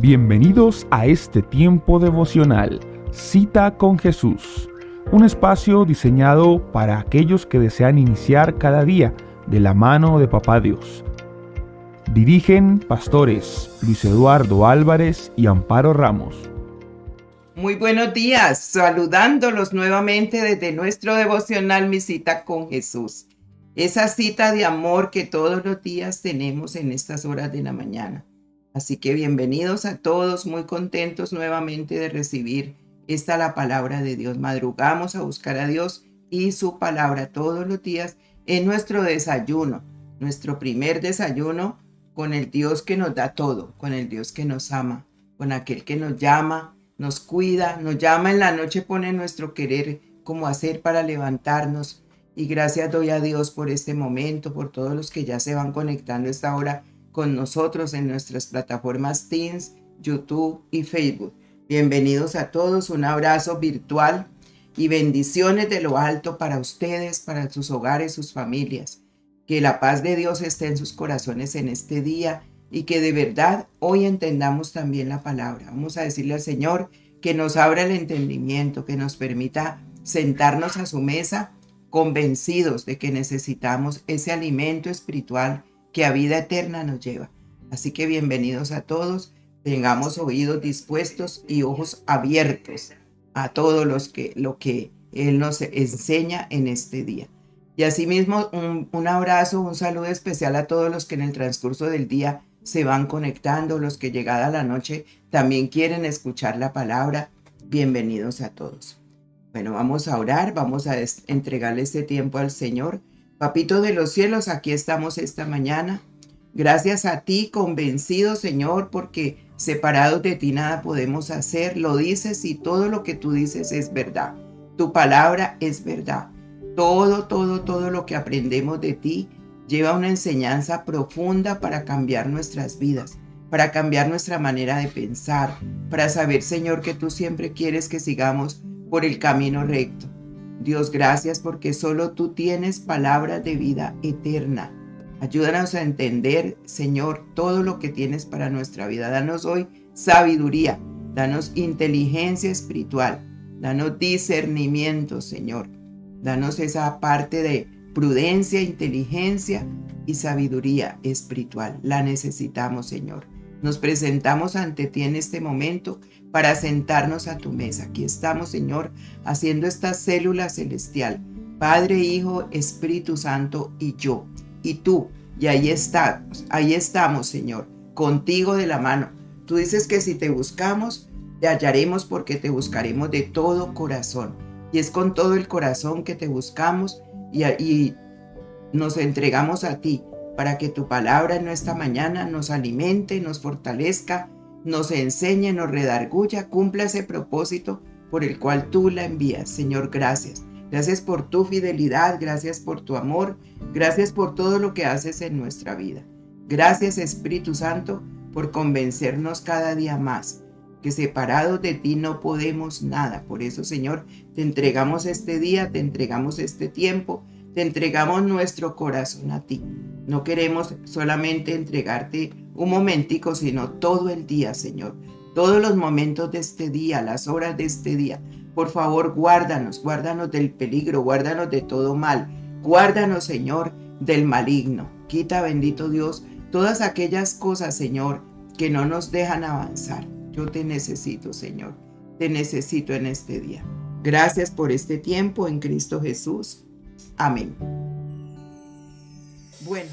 Bienvenidos a este tiempo devocional, Cita con Jesús, un espacio diseñado para aquellos que desean iniciar cada día de la mano de Papá Dios. Dirigen pastores Luis Eduardo Álvarez y Amparo Ramos. Muy buenos días, saludándolos nuevamente desde nuestro devocional Mi Cita con Jesús. Esa cita de amor que todos los días tenemos en estas horas de la mañana. Así que bienvenidos a todos, muy contentos nuevamente de recibir la palabra de Dios. Madrugamos a buscar a Dios y su palabra todos los días en nuestro desayuno, nuestro primer desayuno con el Dios que nos da todo, con el Dios que nos ama, con aquel que nos llama, nos cuida, nos llama en la noche, pone nuestro querer cómo hacer para levantarnos. Y gracias doy a Dios por este momento, por todos los que ya se van conectando a esta hora con nosotros en nuestras plataformas Teams, YouTube y Facebook. Bienvenidos a todos, un abrazo virtual y bendiciones de lo alto para ustedes, para sus hogares, sus familias. Que la paz de Dios esté en sus corazones en este día y que de verdad hoy entendamos también la palabra. Vamos a decirle al Señor que nos abra el entendimiento, que nos permita sentarnos a su mesa convencidos de que necesitamos ese alimento espiritual que a vida eterna nos lleva. Así que bienvenidos a todos, tengamos oídos dispuestos y ojos abiertos a todos lo que Él nos enseña en este día. Y asimismo un abrazo, un saludo especial a todos los que en el transcurso del día se van conectando, los que llegada la noche también quieren escuchar la palabra. Bienvenidos a todos. Bueno, vamos a orar, vamos a entregarle este tiempo al Señor. Papito de los cielos, aquí estamos esta mañana. Gracias a ti, convencidos, Señor, porque separados de ti nada podemos hacer. Lo dices y todo lo que tú dices es verdad. Tu palabra es verdad. Todo lo que aprendemos de ti lleva una enseñanza profunda para cambiar nuestras vidas, para cambiar nuestra manera de pensar, para saber, Señor, que tú siempre quieres que sigamos por el camino recto. Dios, gracias porque solo tú tienes palabras de vida eterna. Ayúdanos a entender, Señor, todo lo que tienes para nuestra vida. Danos hoy sabiduría, danos inteligencia espiritual, danos discernimiento, Señor. Danos esa parte de prudencia, inteligencia y sabiduría espiritual. La necesitamos, Señor. Nos presentamos ante ti en este momento para sentarnos a tu mesa. Aquí estamos, Señor, haciendo esta célula celestial. Padre, Hijo, Espíritu Santo y yo. Y tú. Y ahí estamos, Señor, contigo de la mano. Tú dices que si te buscamos, te hallaremos porque te buscaremos de todo corazón. Y es con todo el corazón que te buscamos y nos entregamos a ti para que tu palabra en esta mañana nos alimente, nos fortalezca, nos enseñe, nos redarguya, cumpla ese propósito por el cual tú la envías. Señor, gracias. Gracias por tu fidelidad, gracias por tu amor, gracias por todo lo que haces en nuestra vida. Gracias, Espíritu Santo, por convencernos cada día más que separados de ti no podemos nada. Por eso, Señor, te entregamos este día, te entregamos este tiempo, te entregamos nuestro corazón a ti. No queremos solamente entregarte un momentico, sino todo el día, Señor. Todos los momentos de este día, las horas de este día. Por favor, guárdanos del peligro, guárdanos de todo mal. Guárdanos, Señor, del maligno. Quita, bendito Dios, todas aquellas cosas, Señor, que no nos dejan avanzar. Yo te necesito, Señor. Te necesito en este día. Gracias por este tiempo en Cristo Jesús. Amén. Bueno.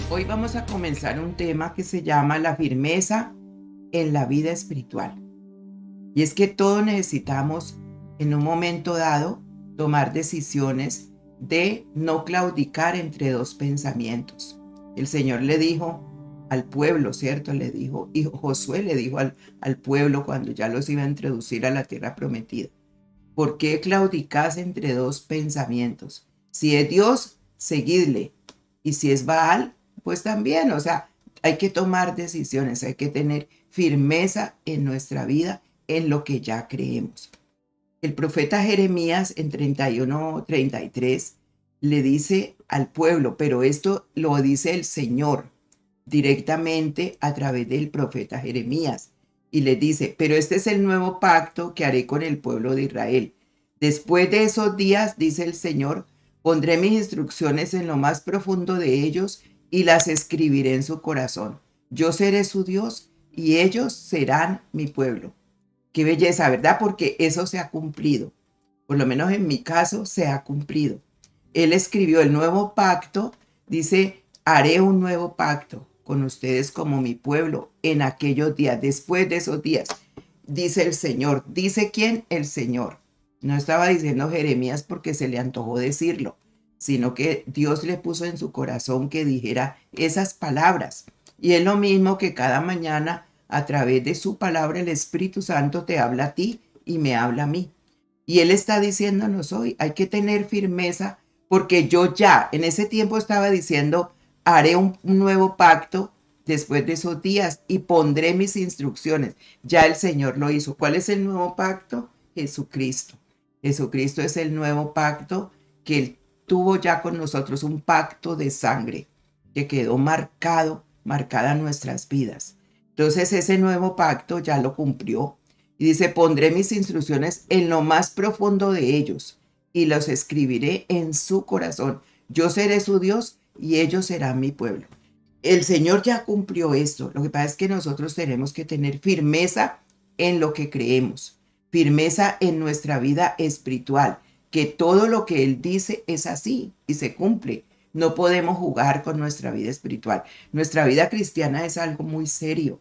Hoy vamos a comenzar un tema que se llama la firmeza en la vida espiritual. Y es que todos necesitamos en un momento dado tomar decisiones de no claudicar entre dos pensamientos. El Señor le dijo al pueblo, ¿cierto? Le dijo, y Josué le dijo al pueblo cuando ya los iba a introducir a la tierra prometida: ¿por qué claudicás entre dos pensamientos? Si es Dios, seguidle, y si es Baal, pues también. O sea, hay que tomar decisiones, hay que tener firmeza en nuestra vida, en lo que ya creemos. El profeta Jeremías en 31:33 le dice al pueblo, pero esto lo dice el Señor directamente a través del profeta Jeremías. Y le dice, pero este es el nuevo pacto que haré con el pueblo de Israel. Después de esos días, dice el Señor, pondré mis instrucciones en lo más profundo de ellos y las escribiré en su corazón. Yo seré su Dios y ellos serán mi pueblo. Qué belleza, ¿verdad? Porque eso se ha cumplido. Por lo menos en mi caso se ha cumplido. Él escribió el nuevo pacto, dice, haré un nuevo pacto con ustedes como mi pueblo en aquellos días, después de esos días, dice el Señor. ¿Dice quién? El Señor. No estaba diciendo Jeremías porque se le antojó decirlo, sino que Dios le puso en su corazón que dijera esas palabras. Y es lo mismo que cada mañana a través de su palabra el Espíritu Santo te habla a ti y me habla a mí. Y Él está diciéndonos hoy, hay que tener firmeza porque yo ya en ese tiempo estaba diciendo, haré un nuevo pacto después de esos días y pondré mis instrucciones. Ya el Señor lo hizo. ¿Cuál es el nuevo pacto? Jesucristo. Jesucristo es el nuevo pacto que Él tuvo ya con nosotros, un pacto de sangre que quedó marcada nuestras vidas. Entonces ese nuevo pacto ya lo cumplió. Y dice, pondré mis instrucciones en lo más profundo de ellos y los escribiré en su corazón. Yo seré su Dios y ellos serán mi pueblo. El Señor ya cumplió esto. Lo que pasa es que nosotros tenemos que tener firmeza en lo que creemos, firmeza en nuestra vida espiritual, que todo lo que Él dice es así y se cumple. No podemos jugar con nuestra vida espiritual. Nuestra vida cristiana es algo muy serio,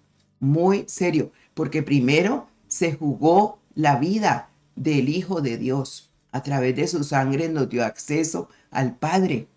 porque primero se jugó la vida del Hijo de Dios. A través de su sangre nos dio acceso al Padre.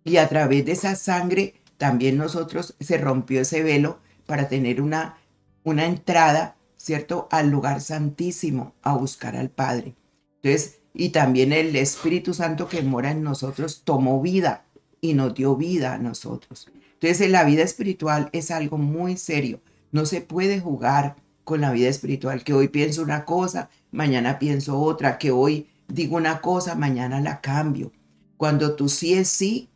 Y a través de esa sangre también nosotros se rompió ese velo para tener una entrada, ¿cierto? Al lugar santísimo, a buscar al Padre. Entonces, y también el Espíritu Santo que mora en nosotros tomó vida y nos dio vida a nosotros. Entonces, la vida espiritual es algo muy serio. No se puede jugar con la vida espiritual, que hoy pienso una cosa, mañana pienso otra, que hoy digo una cosa, mañana la cambio. Cuando tu sí es sí,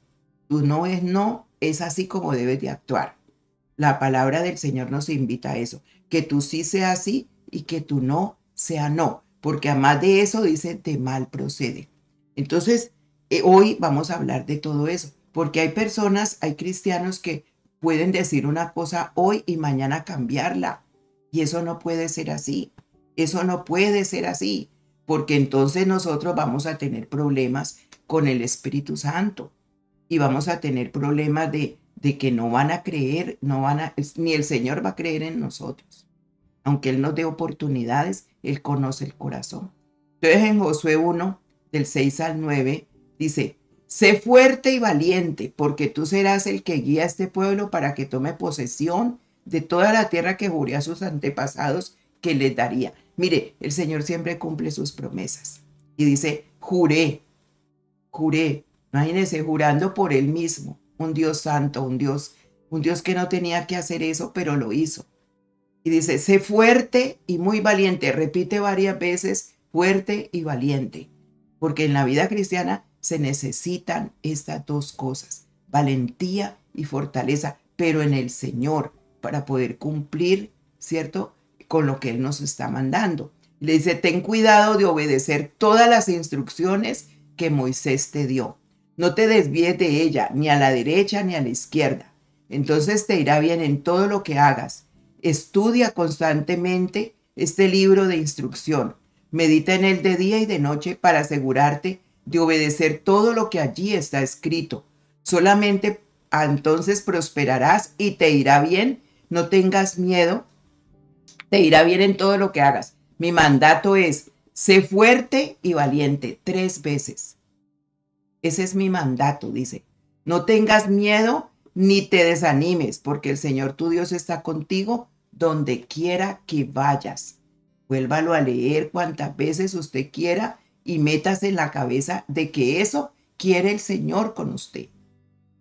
tu no es no, es así como debes de actuar. La palabra del Señor nos invita a eso, que tu sí sea sí y que tu no sea no, porque además de eso dice de mal procede. Entonces, hoy vamos a hablar de todo eso, porque hay personas, hay cristianos que pueden decir una cosa hoy y mañana cambiarla. Y eso no puede ser así. Eso no puede ser así, porque entonces nosotros vamos a tener problemas con el Espíritu Santo y vamos a tener problemas de que no van a creer, ni el Señor va a creer en nosotros. Aunque Él nos dé oportunidades, Él conoce el corazón. Entonces en Josué 1, del 6 al 9, dice, sé fuerte y valiente, porque tú serás el que guía a este pueblo para que tome posesión de toda la tierra que juré a sus antepasados que les daría. Mire, el Señor siempre cumple sus promesas. Y dice, juré, imagínense, jurando por Él mismo, un Dios santo, un Dios que no tenía que hacer eso, pero lo hizo. Y dice, sé fuerte y muy valiente. Repite varias veces, fuerte y valiente. Porque en la vida cristiana se necesitan estas dos cosas, valentía y fortaleza, pero en el Señor, para poder cumplir, ¿cierto? Con lo que Él nos está mandando. Le dice, ten cuidado de obedecer todas las instrucciones que Moisés te dio. No te desvíes de ella, ni a la derecha ni a la izquierda. Entonces te irá bien en todo lo que hagas. Estudia constantemente este libro de instrucción. Medita en él de día y de noche para asegurarte de obedecer todo lo que allí está escrito. Solamente entonces prosperarás y te irá bien. No tengas miedo, te irá bien en todo lo que hagas. Mi mandato es, sé fuerte y valiente 3 veces. Ese es mi mandato, dice. No tengas miedo ni te desanimes, porque el Señor tu Dios está contigo donde quiera que vayas. Vuélvalo a leer cuantas veces usted quiera y métase en la cabeza de que eso quiere el Señor con usted,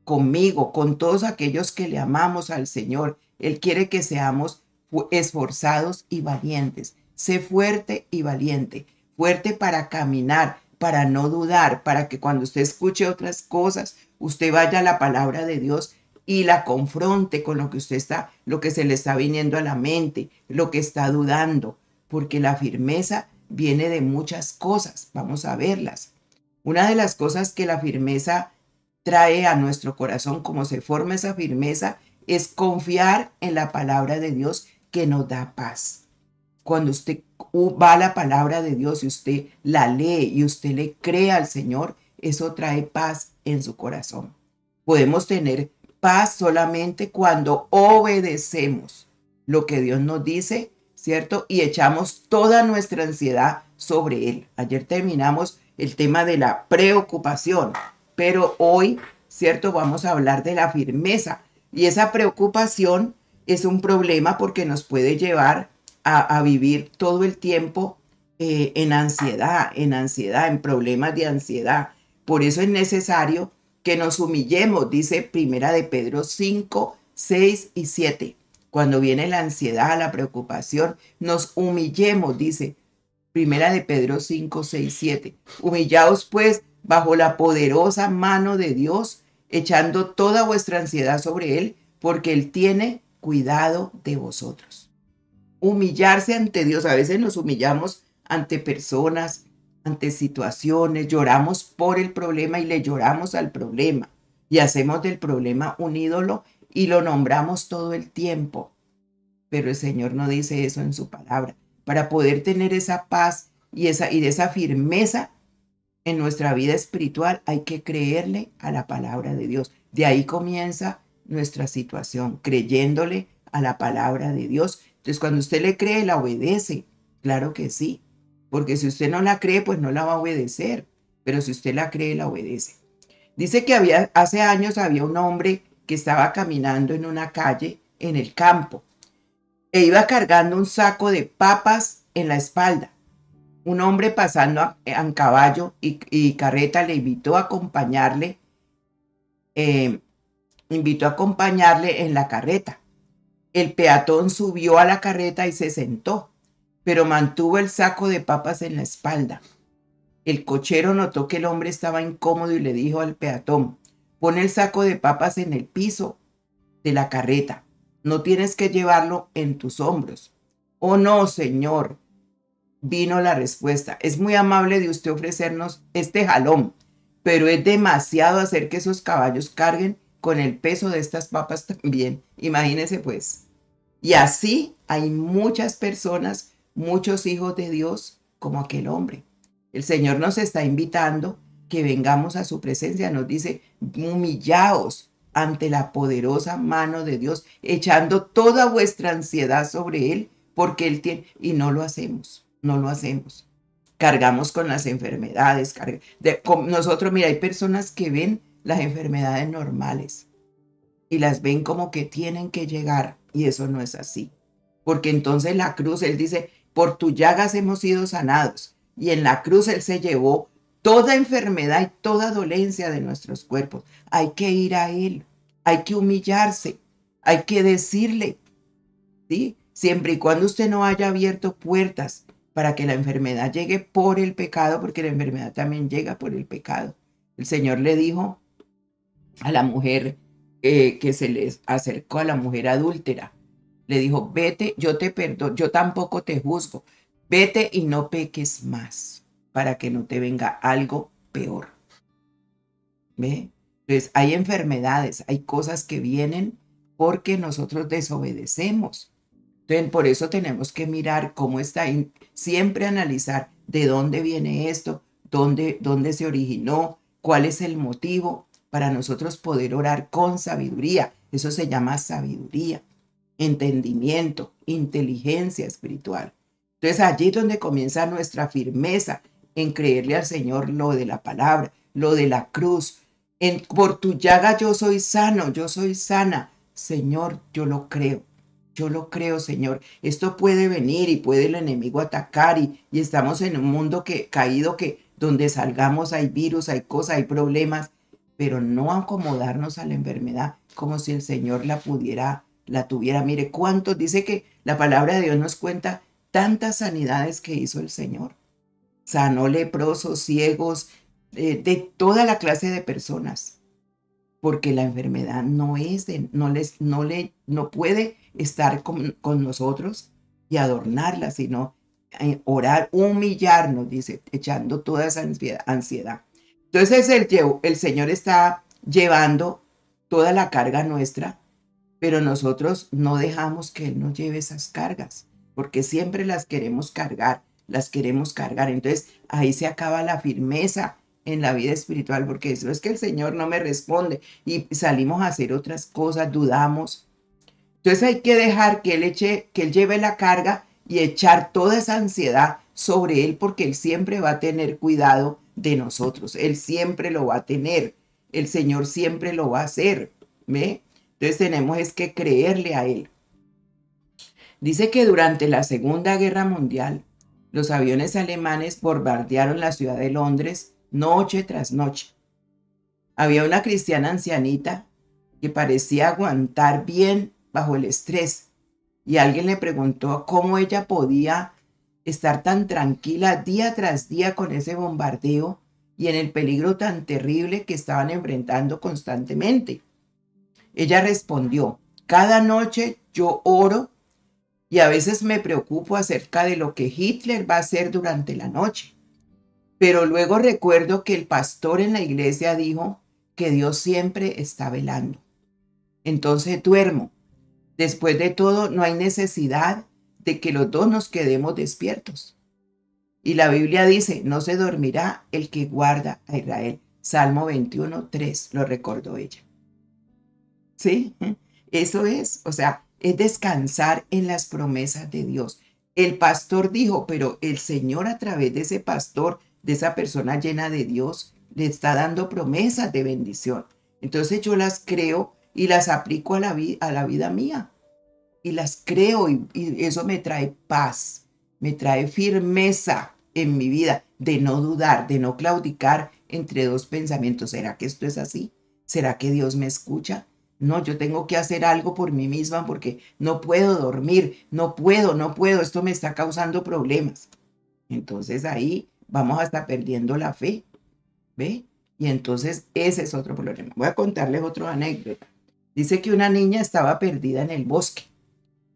conmigo, con todos aquellos que le amamos al Señor. Él quiere que seamos esforzados y valientes. Sé fuerte y valiente. fuerte para caminar, para no dudar, para que cuando usted escuche otras cosas, usted vaya a la palabra de Dios y la confronte con lo que usted está, lo que se le está viniendo a la mente, lo que está dudando, porque la firmeza viene de muchas cosas. Vamos a verlas. Una de las cosas que la firmeza trae a nuestro corazón, como se forma esa firmeza, es confiar en la palabra de Dios que nos da paz. Cuando usted va a la palabra de Dios y usted la lee y usted le cree al Señor, eso trae paz en su corazón. Podemos tener paz solamente cuando obedecemos lo que Dios nos dice, ¿cierto? Y echamos toda nuestra ansiedad sobre Él. Ayer terminamos el tema de la preocupación, pero hoy, ¿cierto? Vamos a hablar de la firmeza. Y esa preocupación es un problema porque nos puede llevar a vivir todo el tiempo en ansiedad, en problemas de ansiedad. Por eso es necesario que nos humillemos, dice Primera de Pedro 5, 6 y 7. Cuando viene la ansiedad, la preocupación, nos humillemos, dice Primera de Pedro 5, 6, 7. Humillaos pues bajo la poderosa mano de Dios, echando toda vuestra ansiedad sobre Él, porque Él tiene cuidado de vosotros. Humillarse ante Dios. A veces nos humillamos ante personas, ante situaciones, lloramos por el problema y le lloramos al problema y hacemos del problema un ídolo y lo nombramos todo el tiempo. Pero el Señor no dice eso en su palabra. Para poder tener esa paz y esa firmeza en nuestra vida espiritual hay que creerle a la palabra de Dios. De ahí comienza nuestra situación, creyéndole a la palabra de Dios. Entonces, cuando usted le cree, la obedece. Claro que sí. Porque si usted no la cree, pues no la va a obedecer. Pero si usted la cree, la obedece. Dice que hace años había un hombre que estaba caminando en una calle en el campo e iba cargando un saco de papas en la espalda. Un hombre pasando en caballo y carreta le invitó a acompañarle en la carreta. El peatón subió a la carreta y se sentó, pero mantuvo el saco de papas en la espalda. El cochero notó que el hombre estaba incómodo y le dijo al peatón: pon el saco de papas en el piso de la carreta. No tienes que llevarlo en tus hombros. Oh, no, señor, vino la respuesta. Es muy amable de usted ofrecernos este jalón, pero es demasiado hacer que esos caballos carguen con el peso de estas papas también. Imagínese pues. Y así hay muchas personas, muchos hijos de Dios como aquel hombre. El Señor nos está invitando que vengamos a su presencia. Nos dice: humillaos ante la poderosa mano de Dios, echando toda vuestra ansiedad sobre Él, porque Él tiene, y no lo hacemos, no lo hacemos. Cargamos con las enfermedades. Nosotros, mira, hay personas que ven las enfermedades normales y las ven como que tienen que llegar, y eso no es así. Porque entonces la cruz, Él dice: por tus llagas hemos sido sanados. Y en la cruz Él se llevó toda enfermedad y toda dolencia de nuestros cuerpos. Hay que ir a Él, hay que humillarse, hay que decirle, ¿sí? Siempre y cuando usted no haya abierto puertas para que la enfermedad llegue por el pecado, porque la enfermedad también llega por el pecado. El Señor le dijo a la mujer que se les acercó, a la mujer adúltera, le dijo: vete, yo te perdono, yo tampoco te juzgo, vete y no peques más, para que no te venga algo peor. ¿Ve? Entonces hay enfermedades, hay cosas que vienen porque nosotros desobedecemos. Entonces por eso tenemos que mirar cómo está, siempre analizar de dónde viene esto, dónde se originó, cuál es el motivo, para nosotros poder orar con sabiduría. Eso se llama sabiduría, entendimiento, inteligencia espiritual. Entonces allí es donde comienza nuestra firmeza en creerle al Señor lo de la palabra, lo de la cruz. Por tu llaga yo soy sano, yo soy sana. Señor, yo lo creo, Señor. Esto puede venir y puede el enemigo atacar y estamos en un mundo caído, que donde salgamos hay virus, hay cosas, hay problemas, pero no acomodarnos a la enfermedad como si el Señor la tuviera. Mire, cuántos, dice que la palabra de Dios nos cuenta tantas sanidades que hizo el Señor. sanó leprosos, ciegos, de toda la clase de personas, porque la enfermedad no puede estar con nosotros y adornarla, sino orar, humillarnos, dice, echando toda esa ansiedad. Entonces el Señor está llevando toda la carga nuestra, pero nosotros no dejamos que Él nos lleve esas cargas, porque siempre las queremos cargar, las queremos cargar. Entonces ahí se acaba la firmeza en la vida espiritual, porque eso es que el Señor no me responde y salimos a hacer otras cosas, dudamos. Entonces hay que dejar que Él lleve la carga y echar toda esa ansiedad sobre Él, porque Él siempre va a tener cuidado de nosotros. Él siempre lo va a tener. El Señor siempre lo va a hacer. ¿Ve? Entonces tenemos es que creerle a Él. Dice que durante la Segunda Guerra Mundial, los aviones alemanes bombardearon la ciudad de Londres noche tras noche. Había una cristiana ancianita que parecía aguantar bien bajo el estrés, y alguien le preguntó cómo ella podía estar tan tranquila día tras día con ese bombardeo y en el peligro tan terrible que estaban enfrentando constantemente. Ella respondió: cada noche yo oro y a veces me preocupo acerca de lo que Hitler va a hacer durante la noche. Pero luego recuerdo que el pastor en la iglesia dijo que Dios siempre está velando. Entonces duermo. Después de todo, no hay necesidad de que los dos nos quedemos despiertos. Y la Biblia dice: no se dormirá el que guarda a Israel. Salmo 21:3, lo recordó ella. ¿Sí? Eso es, o sea, es descansar en las promesas de Dios. El pastor dijo, pero el Señor a través de ese pastor, de esa persona llena de Dios, le está dando promesas de bendición. Entonces yo las creo y las aplico a la vida mía. Y las creo y eso me trae paz, me trae firmeza en mi vida, de no dudar, de no claudicar entre dos pensamientos. ¿Será que esto es así? ¿Será que Dios me escucha? No, yo tengo que hacer algo por mí misma porque no puedo dormir, no puedo, esto me está causando problemas. Entonces ahí vamos a estar perdiendo la fe, ¿ve? Y entonces ese es otro problema. Voy a contarles otra anécdota. Dice que una niña estaba perdida en el bosque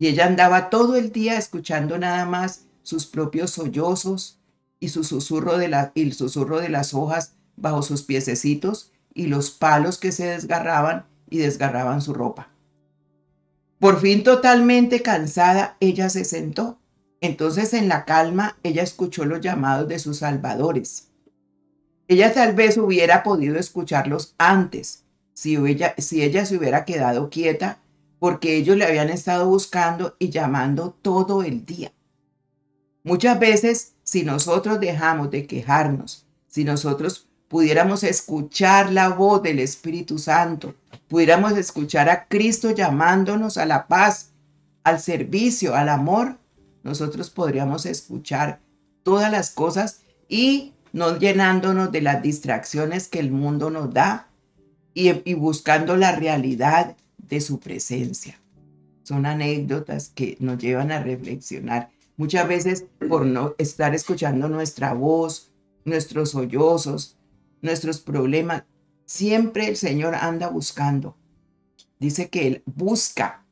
y ella andaba todo el día escuchando nada más sus propios sollozos y el susurro de las hojas bajo sus piececitos y los palos que se desgarraban y desgarraban su ropa. Por fin, totalmente cansada, ella se sentó. Entonces, en la calma, ella escuchó los llamados de sus salvadores. Ella tal vez hubiera podido escucharlos antes, si ella se hubiera quedado quieta, porque ellos le habían estado buscando y llamando todo el día. Muchas veces, si nosotros dejamos de quejarnos, si nosotros pudiéramos escuchar la voz del Espíritu Santo, pudiéramos escuchar a Cristo llamándonos a la paz, al servicio, al amor, nosotros podríamos escuchar todas las cosas y no llenándonos de las distracciones que el mundo nos da y buscando la realidad de su presencia. Son anécdotas que nos llevan a reflexionar. Muchas veces por no estar escuchando nuestra voz, nuestros sollozos, nuestros problemas, siempre el Señor anda buscando. Dice que Él busca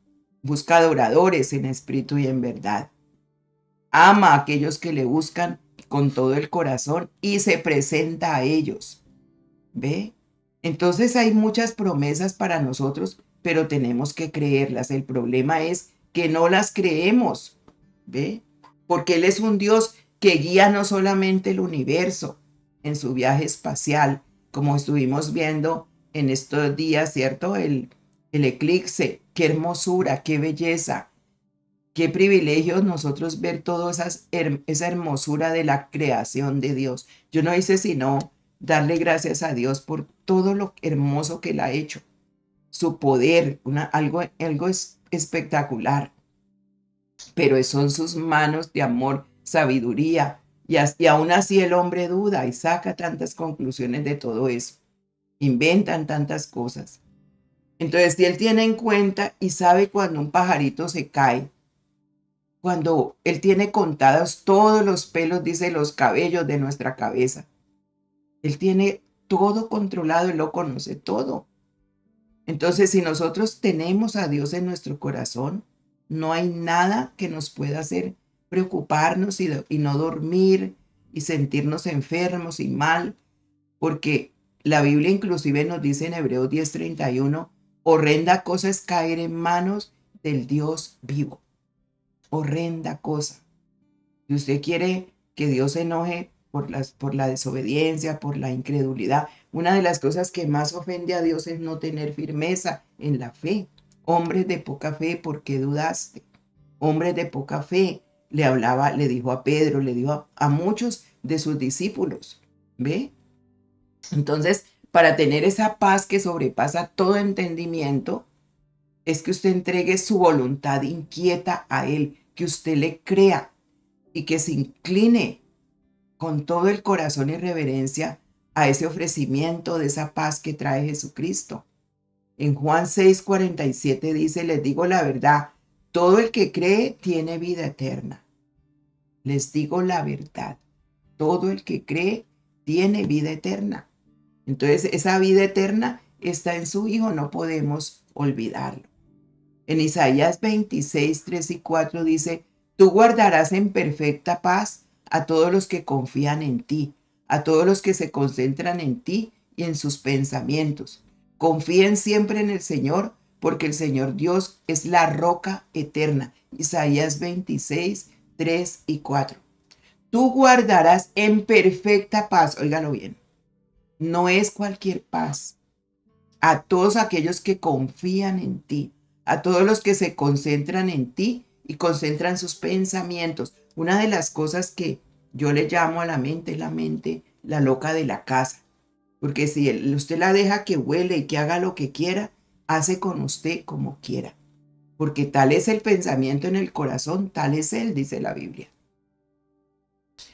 adoradores en espíritu y en verdad. Ama a aquellos que le buscan con todo el corazón y se presenta a ellos. ¿Ve? Entonces hay muchas promesas para nosotros, pero tenemos que creerlas. El problema es que no las creemos. ¿Ve? Porque Él es un Dios que guía no solamente el universo en su viaje espacial, como estuvimos viendo en estos días, ¿cierto? El eclipse, qué hermosura, qué belleza, qué privilegio nosotros ver toda esa hermosura de la creación de Dios. Yo no hice sino darle gracias a Dios por todo lo hermoso que Él ha hecho. Su poder, algo es espectacular, pero son sus manos de amor, sabiduría, y aún así el hombre duda y saca tantas conclusiones de todo eso. Inventan tantas cosas. Entonces, si Él tiene en cuenta y sabe cuando un pajarito se cae, cuando Él tiene contados todos los pelos, dice, los cabellos de nuestra cabeza. Él tiene todo controlado, Él lo conoce todo. Entonces, si nosotros tenemos a Dios en nuestro corazón, no hay nada que nos pueda hacer preocuparnos y no dormir y sentirnos enfermos y mal, porque la Biblia inclusive nos dice en Hebreos 10:31, horrenda cosa es caer en manos del Dios vivo. Horrenda cosa. Si usted quiere que Dios se enoje por la desobediencia, por la incredulidad, una de las cosas que más ofende a Dios es no tener firmeza en la fe. Hombres de poca fe, ¿por qué dudaste? Hombres de poca fe, le hablaba, le dijo a Pedro, le dijo a muchos de sus discípulos. ¿Ve? Entonces, para tener esa paz que sobrepasa todo entendimiento, es que usted entregue su voluntad inquieta a Él, que usted le crea y que se incline con todo el corazón y reverencia a ese ofrecimiento de esa paz que trae Jesucristo. En Juan 6:47 dice, les digo la verdad, todo el que cree tiene vida eterna. Les digo la verdad, todo el que cree tiene vida eterna. Entonces esa vida eterna está en su Hijo, no podemos olvidarlo. En Isaías 26:3 y 4 dice, tú guardarás en perfecta paz a todos los que confían en ti, a todos los que se concentran en ti y en sus pensamientos. Confíen siempre en el Señor, porque el Señor Dios es la roca eterna. Isaías 26:3 y 4. Tú guardarás en perfecta paz, óigalo bien, no es cualquier paz, a todos aquellos que confían en ti, a todos los que se concentran en ti y concentran sus pensamientos. Una de las cosas que yo le llamo a la mente es la mente, la loca de la casa. Porque si usted la deja que huele y que haga lo que quiera, hace con usted como quiera. Porque tal es el pensamiento en el corazón, tal es él, dice la Biblia.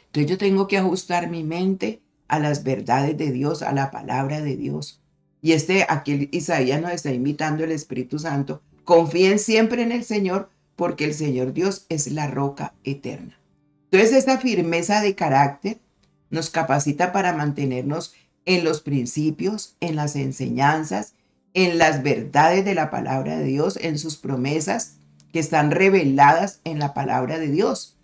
Entonces yo tengo que ajustar mi mente a las verdades de Dios, a la palabra de Dios. Y aquí Isaías nos está invitando el Espíritu Santo. Confíen siempre en el Señor, porque el Señor Dios es la roca eterna. Entonces esta firmeza de carácter nos capacita para mantenernos en los principios, en las enseñanzas, en las verdades de la palabra de Dios, en sus promesas que están reveladas en la palabra de Dios.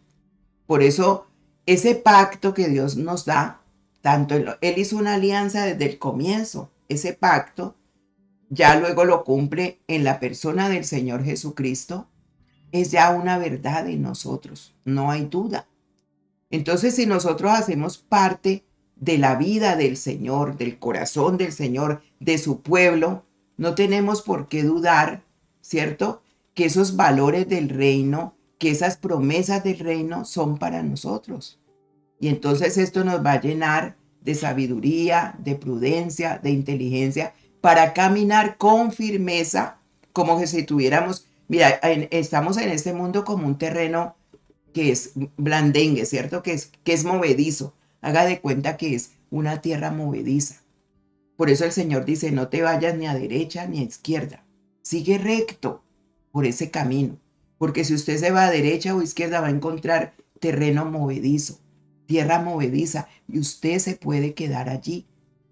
Por eso ese pacto que Dios nos da, Él hizo una alianza desde el comienzo. Ese pacto ya luego lo cumple en la persona del Señor Jesucristo. Es ya una verdad en nosotros, no hay duda. Entonces, si nosotros hacemos parte de la vida del Señor, del corazón del Señor, de su pueblo, no tenemos por qué dudar, ¿cierto? Que esos valores del reino, que esas promesas del reino son para nosotros. Y entonces esto nos va a llenar de sabiduría, de prudencia, de inteligencia, para caminar con firmeza, como que si tuviéramos, mira, estamos en este mundo como un terreno que es blandengue, ¿cierto? Que es movedizo. Haga de cuenta que es una tierra movediza. Por eso el Señor dice, no te vayas ni a derecha ni a izquierda. Sigue recto por ese camino. Porque si usted se va a derecha o izquierda va a encontrar terreno movedizo, tierra movediza, y usted se puede quedar allí,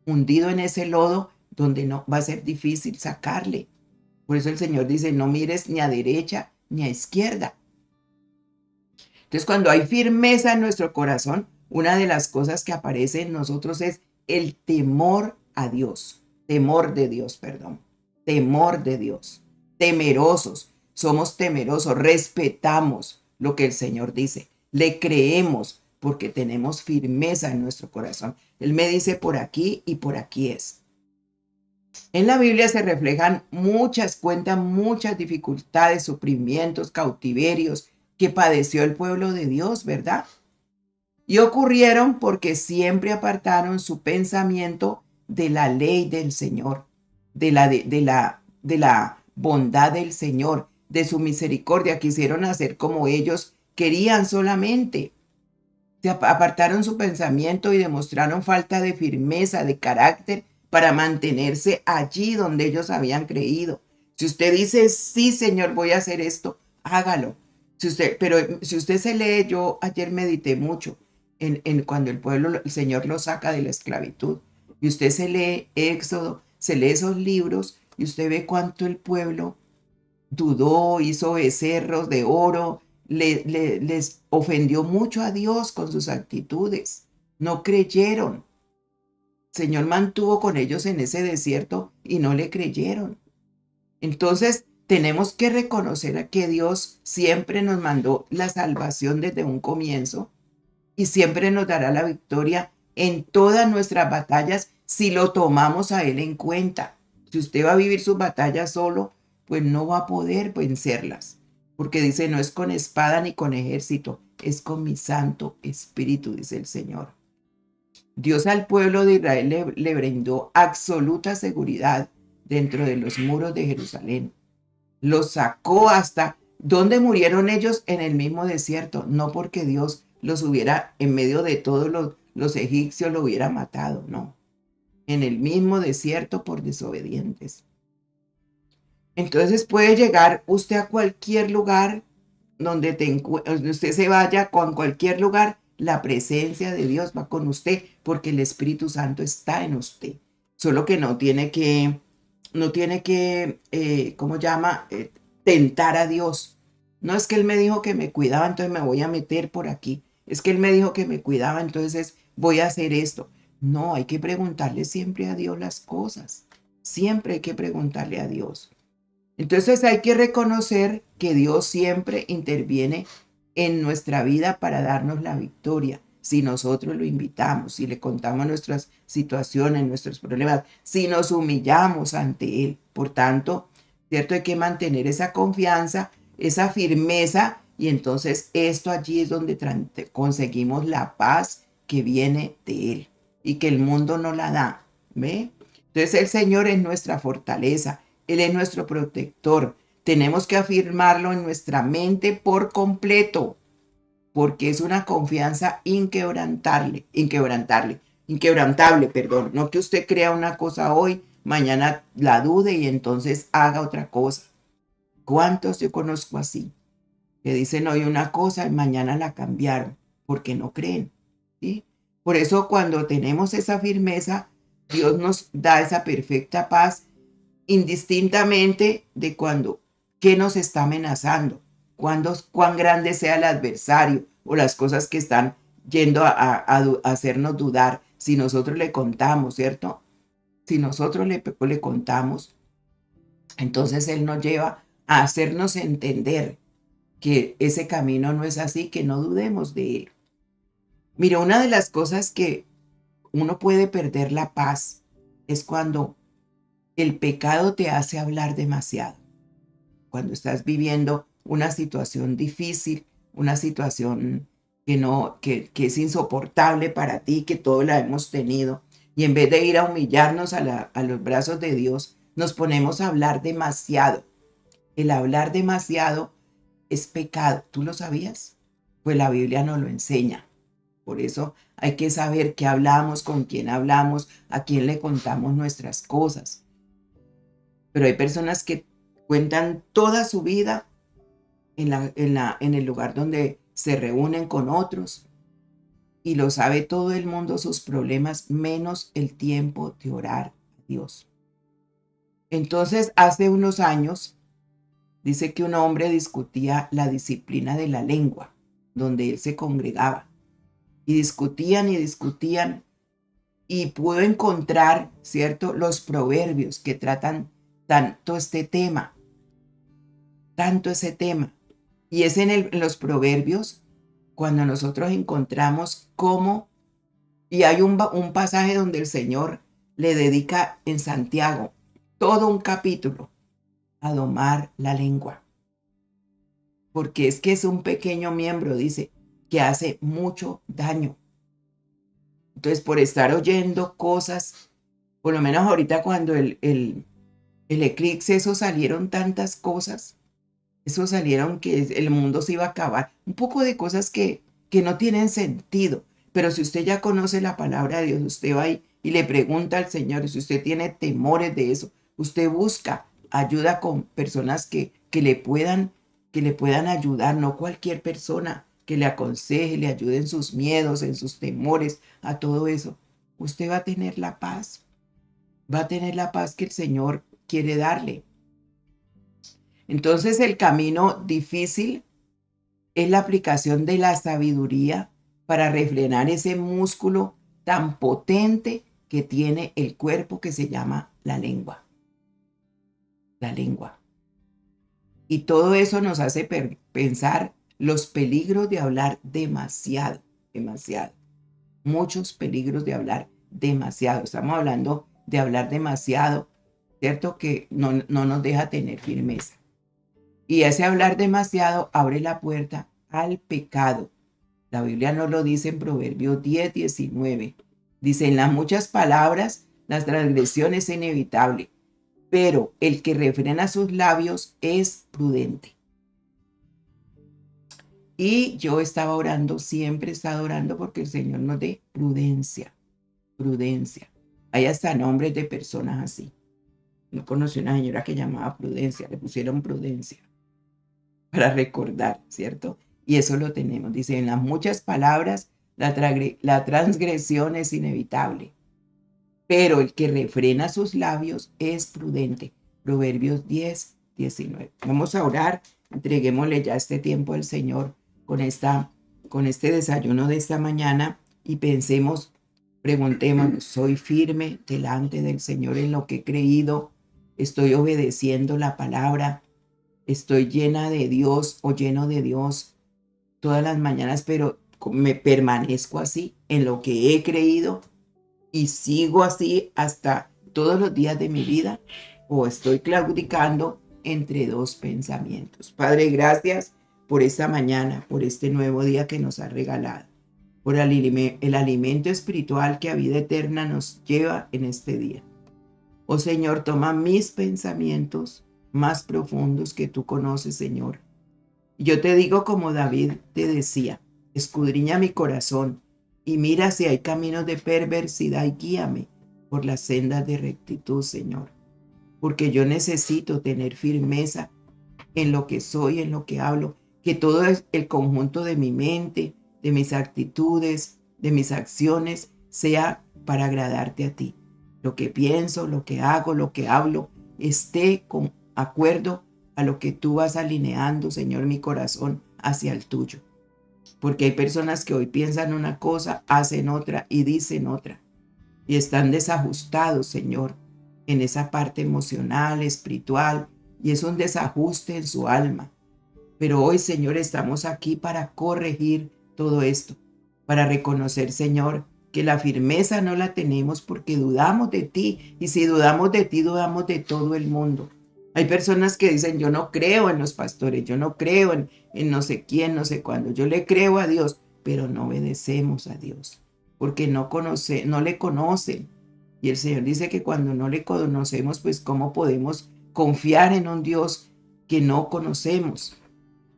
hundido en ese lodo donde no va a ser difícil sacarle. Por eso el Señor dice, no mires ni a derecha ni a izquierda. Entonces, cuando hay firmeza en nuestro corazón, una de las cosas que aparece en nosotros es el temor a Dios. Temor de Dios, perdón. Temor de Dios. Temerosos. Somos temerosos. Respetamos lo que el Señor dice. Le creemos porque tenemos firmeza en nuestro corazón. Él me dice por aquí y por aquí es. En la Biblia se reflejan cuentan muchas dificultades, sufrimientos, cautiverios que padeció el pueblo de Dios, ¿verdad? Y ocurrieron porque siempre apartaron su pensamiento de la ley del Señor, de la bondad del Señor, de su misericordia. Quisieron hacer como ellos querían solamente. Se apartaron su pensamiento y demostraron falta de firmeza, de carácter, para mantenerse allí donde ellos habían creído. Si usted dice, sí, Señor, voy a hacer esto, hágalo. Pero si usted se lee, yo ayer medité mucho en cuando el Señor lo saca de la esclavitud. Y usted se lee Éxodo, se lee esos libros y usted ve cuánto el pueblo dudó, hizo becerros de oro, les ofendió mucho a Dios con sus actitudes. No creyeron. El Señor mantuvo con ellos en ese desierto y no le creyeron. Entonces, tenemos que reconocer a que Dios siempre nos mandó la salvación desde un comienzo y siempre nos dará la victoria en todas nuestras batallas si lo tomamos a Él en cuenta. Si usted va a vivir sus batallas solo, pues no va a poder vencerlas, porque dice, no es con espada ni con ejército, es con mi Santo Espíritu, dice el Señor. Dios al pueblo de Israel le brindó absoluta seguridad dentro de los muros de Jerusalén. Los sacó hasta donde murieron ellos en el mismo desierto, no porque Dios los hubiera, en medio de todos los egipcios, lo hubiera matado, no. En el mismo desierto por desobedientes. Entonces puede llegar usted a cualquier lugar donde usted se vaya, con cualquier lugar, la presencia de Dios va con usted porque el Espíritu Santo está en usted. Solo que no tiene que, ¿cómo llama? Tentar a Dios. No es que Él me dijo que me cuidaba, entonces me voy a meter por aquí. Es que Él me dijo que me cuidaba, entonces voy a hacer esto. No, hay que preguntarle siempre a Dios las cosas. Siempre hay que preguntarle a Dios. Entonces hay que reconocer que Dios siempre interviene en nuestra vida para darnos la victoria. Si nosotros lo invitamos, si le contamos nuestras situaciones, nuestros problemas, si nos humillamos ante Él. Por tanto, ¿cierto? Hay que mantener esa confianza, esa firmeza, y entonces esto allí es donde conseguimos la paz que viene de Él y que el mundo no la da. ¿Ve? Entonces el Señor es nuestra fortaleza. Él es nuestro protector. Tenemos que afirmarlo en nuestra mente por completo, porque es una confianza inquebrantable, perdón. No que usted crea una cosa hoy, mañana la dude y entonces haga otra cosa. ¿Cuántos yo conozco así? Que dicen hoy una cosa y mañana la cambiaron, porque no creen, ¿sí? Por eso cuando tenemos esa firmeza, Dios nos da esa perfecta paz indistintamente de qué nos está amenazando, cuán grande sea el adversario o las cosas que están yendo a hacernos dudar. Si nosotros le contamos, ¿cierto? Si nosotros le contamos, entonces Él nos lleva a hacernos entender que ese camino no es así, que no dudemos de Él. Mira, una de las cosas que uno puede perder la paz es cuando el pecado te hace hablar demasiado. Cuando estás viviendo una situación difícil, una situación que es insoportable para ti, que todos la hemos tenido, y en vez de ir a humillarnos a los brazos de Dios, nos ponemos a hablar demasiado. El hablar demasiado es pecado. ¿Tú lo sabías? Pues la Biblia nos lo enseña. Por eso hay que saber qué hablamos, con quién hablamos, a quién le contamos nuestras cosas. Pero hay personas que cuentan toda su vida en el lugar donde se reúnen con otros y lo sabe todo el mundo sus problemas, menos el tiempo de orar a Dios. Entonces, hace unos años, dice que un hombre discutía la disciplina de la lengua, donde él se congregaba. Y discutían y pudo encontrar, ¿cierto?, los proverbios que tratan tanto ese tema. Y es en los proverbios cuando nosotros encontramos cómo, y hay un pasaje donde el Señor le dedica en Santiago todo un capítulo a domar la lengua. Porque es que es un pequeño miembro, dice, que hace mucho daño. Entonces, por estar oyendo cosas, por lo menos ahorita cuando el eclipse, eso salieron tantas cosas, eso salieron que el mundo se iba a acabar, un poco de cosas que no tienen sentido, pero si usted ya conoce la palabra de Dios, usted va y le pregunta al Señor, si usted tiene temores de eso, usted busca ayuda con personas que que le puedan ayudar, no cualquier persona que le aconseje, le ayude en sus miedos, en sus temores, a todo eso. Usted va a tener la paz, va a tener la paz que el Señor quiere darle. Entonces el camino difícil es la aplicación de la sabiduría para refrenar ese músculo tan potente que tiene el cuerpo que se llama la lengua. La lengua. Y todo eso nos hace pensar los peligros de hablar demasiado, demasiado. Muchos peligros de hablar demasiado. Estamos hablando de hablar demasiado, ¿cierto? Que no nos deja tener firmeza. Y ese hablar demasiado abre la puerta al pecado. La Biblia nos lo dice en Proverbios 10:19. Dice, en las muchas palabras, la transgresión es inevitable, pero el que refrena sus labios es prudente. Y yo estaba orando, siempre he estado orando porque el Señor nos dé prudencia, prudencia. Hay hasta nombres de personas así. Yo conocí una señora que llamaba Prudencia, le pusieron Prudencia para recordar, ¿cierto? Y eso lo tenemos. Dice, en las muchas palabras, la transgresión es inevitable, pero el que refrena sus labios es prudente. Proverbios 10:19. Vamos a orar, entreguémosle ya este tiempo al Señor con este desayuno de esta mañana y pensemos, preguntémonos, ¿soy firme delante del Señor en lo que he creído? ¿Estoy obedeciendo la palabra? ¿Estoy llena de Dios o lleno de Dios todas las mañanas, pero me permanezco así en lo que he creído y sigo así hasta todos los días de mi vida? ¿O estoy claudicando entre dos pensamientos? Padre, gracias por esta mañana, por este nuevo día que nos has regalado, por el alimento espiritual que a vida eterna nos lleva en este día. Oh Señor, toma mis pensamientos más profundos que tú conoces, Señor. Yo te digo como David te decía, escudriña mi corazón y mira si hay caminos de perversidad y guíame por las sendas de rectitud, Señor. Porque yo necesito tener firmeza en lo que soy, en lo que hablo, que todo el conjunto de mi mente, de mis actitudes, de mis acciones, sea para agradarte a ti. Lo que pienso, lo que hago, lo que hablo, esté con acuerdo a lo que tú vas alineando, Señor, mi corazón hacia el tuyo. Porque hay personas que hoy piensan una cosa, hacen otra y dicen otra. Y están desajustados, Señor, en esa parte emocional, espiritual, y es un desajuste en su alma. Pero hoy, Señor, estamos aquí para corregir todo esto, para reconocer, Señor, que la firmeza no la tenemos porque dudamos de ti, y si dudamos de ti, dudamos de todo el mundo. Hay personas que dicen, yo no creo en los pastores, yo no creo en no sé quién, no sé cuándo, yo le creo a Dios, pero no obedecemos a Dios, porque no le conocen. Y el Señor dice que cuando no le conocemos, pues ¿cómo podemos confiar en un Dios que no conocemos?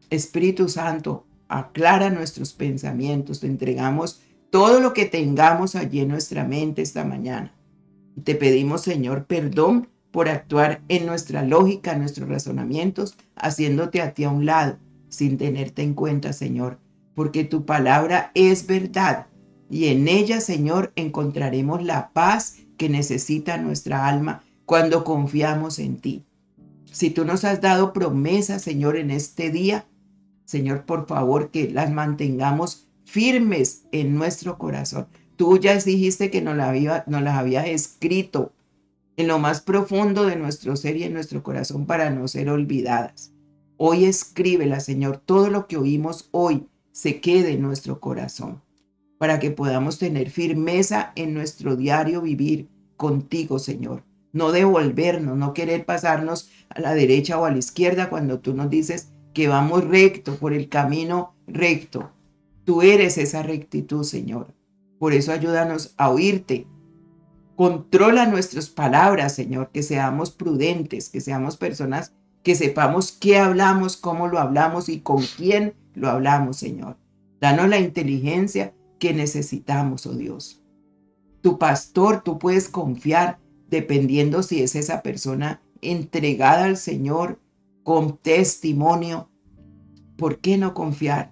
Espíritu Santo, aclara nuestros pensamientos, te entregamos todo lo que tengamos allí en nuestra mente esta mañana. Y te pedimos, Señor, perdón por actuar en nuestra lógica, en nuestros razonamientos, haciéndote a ti a un lado, sin tenerte en cuenta, Señor, porque tu palabra es verdad y en ella, Señor, encontraremos la paz que necesita nuestra alma cuando confiamos en ti. Si tú nos has dado promesas, Señor, en este día, Señor, por favor, que las mantengamos firmes en nuestro corazón. Tú ya dijiste que nos las habías escrito en lo más profundo de nuestro ser y en nuestro corazón para no ser olvidadas. Hoy escríbela, Señor, todo lo que oímos hoy se quede en nuestro corazón, para que podamos tener firmeza en nuestro diario vivir contigo, Señor. No devolvernos, no querer pasarnos a la derecha o a la izquierda cuando tú nos dices que vamos recto, por el camino recto. Tú eres esa rectitud, Señor. Por eso ayúdanos a oírte. Controla nuestras palabras, Señor, que seamos prudentes, que seamos personas que sepamos qué hablamos, cómo lo hablamos y con quién lo hablamos, Señor. Danos la inteligencia que necesitamos, oh Dios. Tu pastor, tú puedes confiar dependiendo si es esa persona entregada al Señor con testimonio, ¿por qué no confiar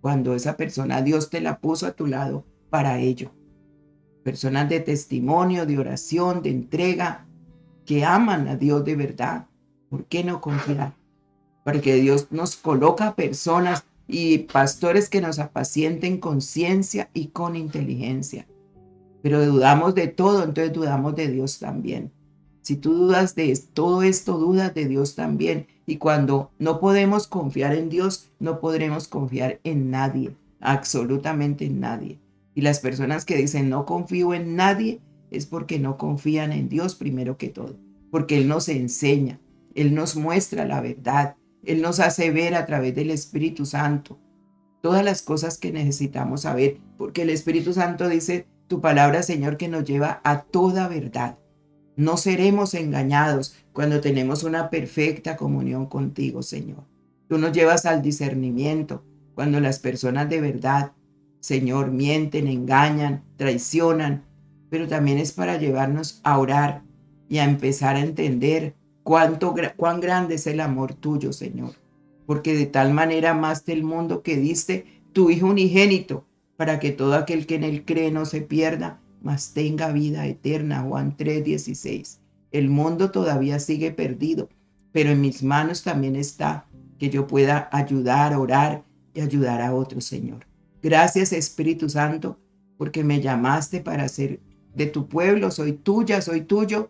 cuando esa persona Dios te la puso a tu lado para ello? Personas de testimonio, de oración, de entrega, que aman a Dios de verdad. ¿Por qué no confiar? Porque Dios nos coloca personas y pastores que nos apacienten con ciencia y con inteligencia. Pero dudamos de todo, entonces dudamos de Dios también. Si tú dudas de todo esto, dudas de Dios también. Y cuando no podemos confiar en Dios, no podremos confiar en nadie, absolutamente en nadie. Y las personas que dicen no confío en nadie es porque no confían en Dios primero que todo. Porque Él nos enseña, Él nos muestra la verdad, Él nos hace ver a través del Espíritu Santo todas las cosas que necesitamos saber, porque el Espíritu Santo dice tu palabra, Señor, que nos lleva a toda verdad. No seremos engañados cuando tenemos una perfecta comunión contigo, Señor. Tú nos llevas al discernimiento cuando las personas de verdad, Señor, mienten, engañan, traicionan, pero también es para llevarnos a orar y a empezar a entender cuán grande es el amor tuyo, Señor. Porque de tal manera amaste el mundo que diste tu Hijo unigénito, para que todo aquel que en él cree no se pierda, mas tenga vida eterna. Juan 3:16. El mundo todavía sigue perdido, pero en mis manos también está que yo pueda ayudar, orar y ayudar a otros, Señor. Gracias, Espíritu Santo, porque me llamaste para ser de tu pueblo. Soy tuya, soy tuyo,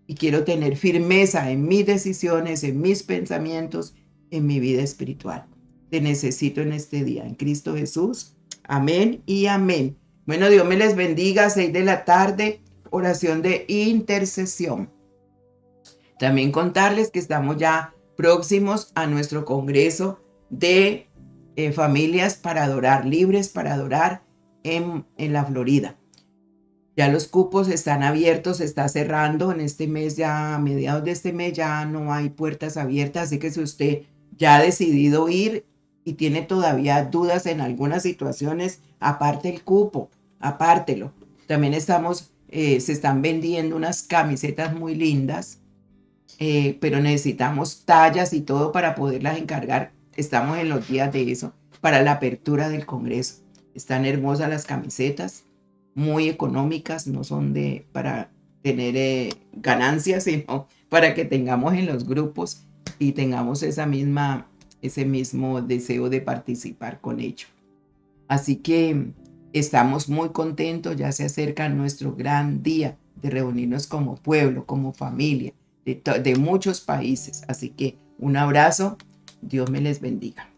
y quiero tener firmeza en mis decisiones, en mis pensamientos, en mi vida espiritual. Te necesito en este día, en Cristo Jesús. Amén y amén. Bueno, Dios me les bendiga. 6 de la tarde, oración de intercesión. También contarles que estamos ya próximos a nuestro congreso de familias para adorar, libres para adorar en la Florida. Ya los cupos están abiertos, se está cerrando en este mes, ya a mediados de este mes ya no hay puertas abiertas, así que si usted ya ha decidido ir y tiene todavía dudas en algunas situaciones, aparte el cupo, apártelo. También se están vendiendo unas camisetas muy lindas, pero necesitamos tallas y todo para poderlas encargar. Estamos en los días de eso, para la apertura del congreso. Están hermosas las camisetas, muy económicas, no son para tener ganancias, sino para que tengamos en los grupos y tengamos ese mismo deseo de participar con ellos. Así que estamos muy contentos, ya se acerca nuestro gran día de reunirnos como pueblo, como familia, de muchos países. Así que un abrazo, Dios me les bendiga.